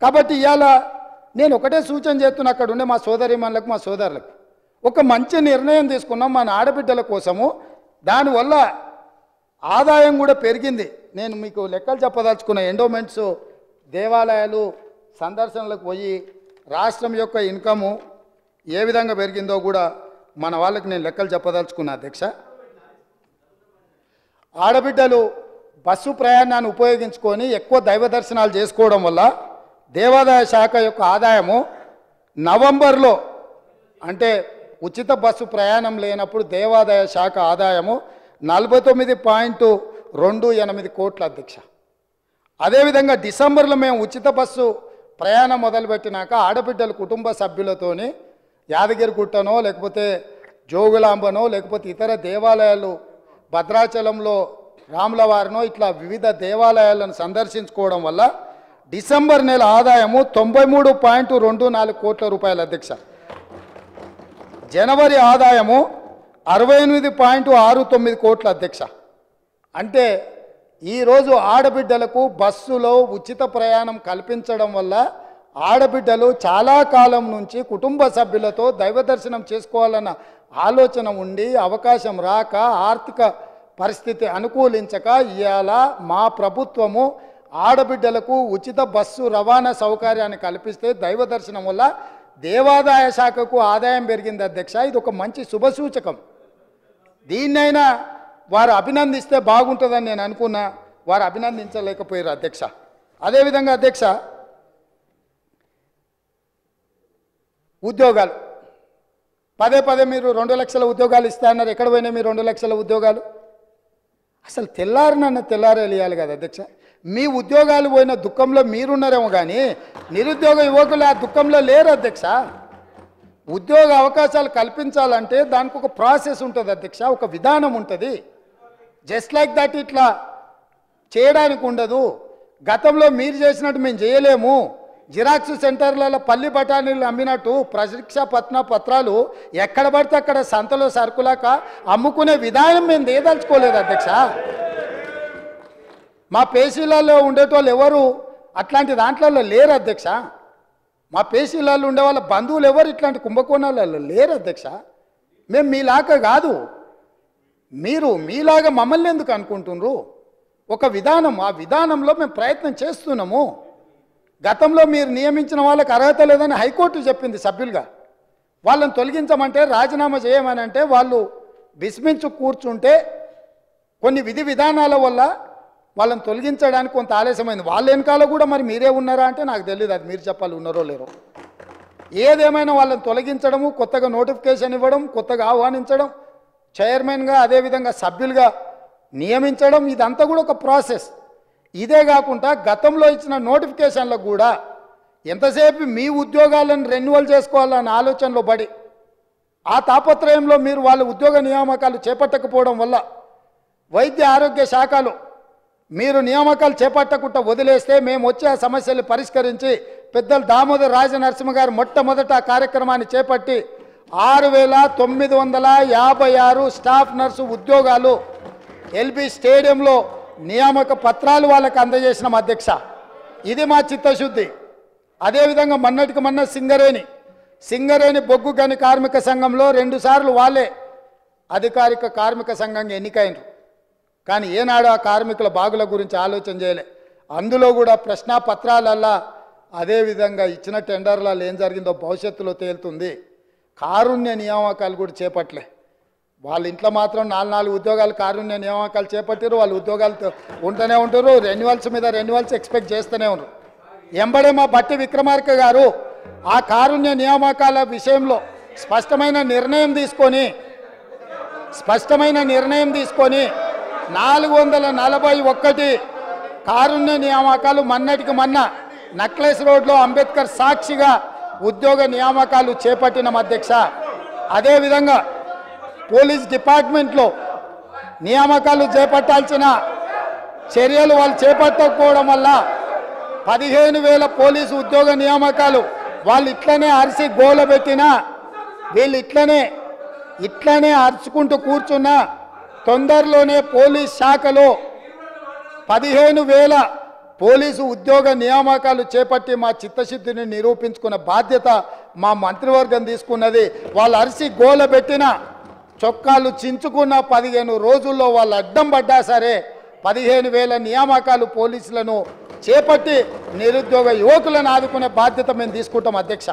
కాబట్టి ఇవాళ నేను ఒకటే సూచన చేస్తున్నా, అక్కడ ఉండే మా సోదరిమణులకు మా సోదరులకు ఒక మంచి నిర్ణయం తీసుకున్నాం మన ఆడబిడ్డల కోసము. దానివల్ల ఆదాయం కూడా పెరిగింది. నేను మీకు లెక్కలు చెప్పదలుచుకున్న ఎండోమెంట్స్ దేవాలయాలు సందర్శనలకు పోయి రాష్ట్రం యొక్క ఇన్కము ఏ విధంగా పెరిగిందో కూడా మన వాళ్ళకి నేను లెక్కలు చెప్పదలుచుకున్నా అధ్యక్ష. ఆడబిడ్డలు బస్సు ప్రయాణాన్ని ఉపయోగించుకొని ఎక్కువ దైవ దర్శనాలు చేసుకోవడం వల్ల దేవాదాయ శాఖ యొక్క ఆదాయము నవంబర్లో, అంటే ఉచిత బస్సు ప్రయాణం లేనప్పుడు దేవాదాయ శాఖ ఆదాయము 49.28 కోట్ల అధ్యక్ష. అదేవిధంగా డిసెంబర్లో మేము ఉచిత బస్సు ప్రయాణం మొదలుపెట్టినాక ఆడబిడ్డలు కుటుంబ సభ్యులతోని యాదగిరిగుట్టనో లేకపోతే జోగులాంబనో లేకపోతే ఇతర దేవాలయాలు భద్రాచలంలో రాములవారినో ఇట్లా వివిధ దేవాలయాలను సందర్శించుకోవడం వల్ల డిసెంబర్ నెల ఆదాయము 93.24 కోట్ల రూపాయల అధ్యక్ష. జనవరి ఆదాయము 68.69 కోట్ల అధ్యక్ష. అంటే ఈరోజు ఆడబిడ్డలకు బస్సులో ఉచిత ప్రయాణం కల్పించడం వల్ల ఆడబిడ్డలు చాలా కాలం నుంచి కుటుంబ సభ్యులతో దైవ దర్శనం చేసుకోవాలన్న ఆలోచన ఉండి అవకాశం రాక ఆర్థిక పరిస్థితి అనుకూలించక ఇవాళ మా ప్రభుత్వము ఆడబిడ్డలకు ఉచిత బస్సు రవాణా సౌకర్యాన్ని కల్పిస్తే దైవ దర్శనం వల్ల దేవాదాయ శాఖకు ఆదాయం పెరిగింది అధ్యక్ష. ఇది ఒక మంచి శుభసూచకం. దీన్నైనా వారు అభినందిస్తే బాగుంటుందని నేను అనుకున్నా, వారు అభినందించలేకపోయారు అధ్యక్ష. అదేవిధంగా అధ్యక్ష, ఉద్యోగాలు పదే మీరు 2 లక్షల ఉద్యోగాలు ఇస్తా అన్నారు. ఎక్కడ పోయినాయి మీ 2 లక్షల ఉద్యోగాలు? అసలు తెల్లారే ఇవ్వాలి కదా అధ్యక్ష. మీ ఉద్యోగాలు పోయిన దుఃఖంలో మీరున్నారేమో కానీ నిరుద్యోగ యువకులు ఆ దుఃఖంలో లేరు అధ్యక్ష. ఉద్యోగ అవకాశాలు కల్పించాలంటే దానికి ఒక ప్రాసెస్ ఉంటుంది అధ్యక్ష, ఒక విధానం ఉంటుంది. జస్ట్ లైక్ దట్ ఇట్లా చేయడానికి ఉండదు. గతంలో మీరు చేసినట్టు మేము చేయలేము. జిరాక్స్ సెంటర్లలో పల్లి బఠానీలు అమ్మినట్టు పరీక్ష పత్రాలు ఎక్కడ పడితే అక్కడ సంతలో సరుకులాక అమ్ముకునే విధానం మేము దేదలుచుకోలేదు అధ్యక్ష. మా పేషీలలో ఉండేటోళ్ళు ఎవరు అట్లాంటి దాంట్లలో లేరు అధ్యక్ష. మా పేషీలలో ఉండే వాళ్ళ బంధువులు ఎవరు ఇట్లాంటి కుంభకోణాలలో లేరు అధ్యక్ష. మేము మీలాగా కాదు, మీరు మీలాగా మమ్మల్ని ఎందుకు అనుకుంటున్నారు? ఒక విధానం, ఆ విధానంలో మేము ప్రయత్నం చేస్తున్నాము. గతంలో మీరు నియమించిన వాళ్ళకి అర్హత లేదని హైకోర్టు చెప్పింది సభ్యులుగా. వాళ్ళని తొలగించమంటే రాజీనామా చేయమని అంటే వాళ్ళు విస్మించు కూర్చుంటే కొన్ని విధి విధానాల వల్ల వాళ్ళని తొలగించడానికి కొంత ఆలస్యమైంది. వాళ్ళ వెనకాల కూడా మరి మీరే ఉన్నారా అంటే నాకు తెలియదు, అది మీరు చెప్పాలి ఉన్నారో లేరో. ఏదేమైనా వాళ్ళని తొలగించడము, కొత్తగా నోటిఫికేషన్ ఇవ్వడం, కొత్తగా ఆహ్వానించడం, చైర్మన్గా అదేవిధంగా సభ్యులుగా నియమించడం, ఇదంతా కూడా ఒక ప్రాసెస్. ఇదే కాకుండా గతంలో ఇచ్చిన నోటిఫికేషన్లకు కూడా ఎంతసేపు మీ ఉద్యోగాలను రెన్యువల్ చేసుకోవాలన్న ఆలోచనలో పడి ఆ తాపత్రయంలో మీరు వాళ్ళ ఉద్యోగ నియామకాలు చేపట్టకపోవడం వల్ల వైద్య ఆరోగ్య శాఖలో మీరు నియామకాలు చేపట్టకుండా వదిలేస్తే మేము వచ్చే ఆ సమస్యలు పరిష్కరించి పెద్దలు దామోదర్ రాజనరసింహ గారు మొట్టమొదట ఆ కార్యక్రమాన్ని చేపట్టి 6,956 స్టాఫ్ నర్సు ఉద్యోగాలు ఎల్బీ స్టేడియంలో నియామక పత్రాలు వాళ్ళకి అందజేసినాం అధ్యక్ష. ఇది మా చిత్తశుద్ధి. అదేవిధంగా మొన్నటికి మొన్న సింగరేణి బొగ్గు గని కార్మిక సంఘంలో 2 సార్లు వాళ్ళే అధికారిక కార్మిక సంఘంగా ఎన్నికైనరు. కానీ ఏనాడు ఆ కార్మికుల బాగుల గురించి ఆలోచన చేయలే. అందులో కూడా ప్రశ్నాపత్రాలల్లా అదేవిధంగా ఇచ్చిన టెండర్లలో ఏం జరిగిందో భవిష్యత్తులో తేలుతుంది. కారుణ్య నియామకాలు కూడా చేపట్టలే. వాళ్ళ ఇంట్లో మాత్రం 4 ఉద్యోగాలు కారుణ్య నియామకాలు చేపట్టారు. వాళ్ళు ఉద్యోగాలు ఉంటూనే ఉంటారు, రెన్యువల్స్ మీద రెన్యువల్స్ ఎక్స్పెక్ట్ చేస్తూనే ఉన్నారు. ఎంబడే మా బట్టి విక్రమార్క గారు ఆ కారుణ్య నియామకాల విషయంలో స్పష్టమైన నిర్ణయం తీసుకొని 441 కారుణ్య నియామకాలు మొన్నటికి మొన్న నక్లెస్ రోడ్లో అంబేద్కర్ సాక్షిగా ఉద్యోగ నియామకాలు చేపట్టిన అధ్యక్ష. అదేవిధంగా పోలీస్ డిపార్ట్మెంట్లో నియామకాలు చేపట్టాల్సిన చర్యలు వాళ్ళు చేపట్టకపోవడం వల్ల 15,000 పోలీసు ఉద్యోగ నియామకాలు వాళ్ళు ఇట్లనే అరిసి గోలబెట్టినా వీళ్ళు ఇట్లనే అరుచుకుంటూ కూర్చున్నా తొందరలోనే పోలీస్ శాఖలో 15,000 పోలీసు ఉద్యోగ నియామకాలు చేపట్టి మా చిత్తశుద్ధిని నిరూపించుకున్న బాధ్యత మా మంత్రివర్గం తీసుకున్నది. వాళ్ళు అరిసి గోల పెట్టిన చొక్కాలు చించుకున్న 15 రోజుల్లో వాళ్ళు అడ్డం పడ్డా సరే 15,000 నియామకాలు పోలీసులను చేపట్టి నిరుద్యోగ యువకులను ఆదుకునే బాధ్యత మేము తీసుకుంటాం అధ్యక్ష.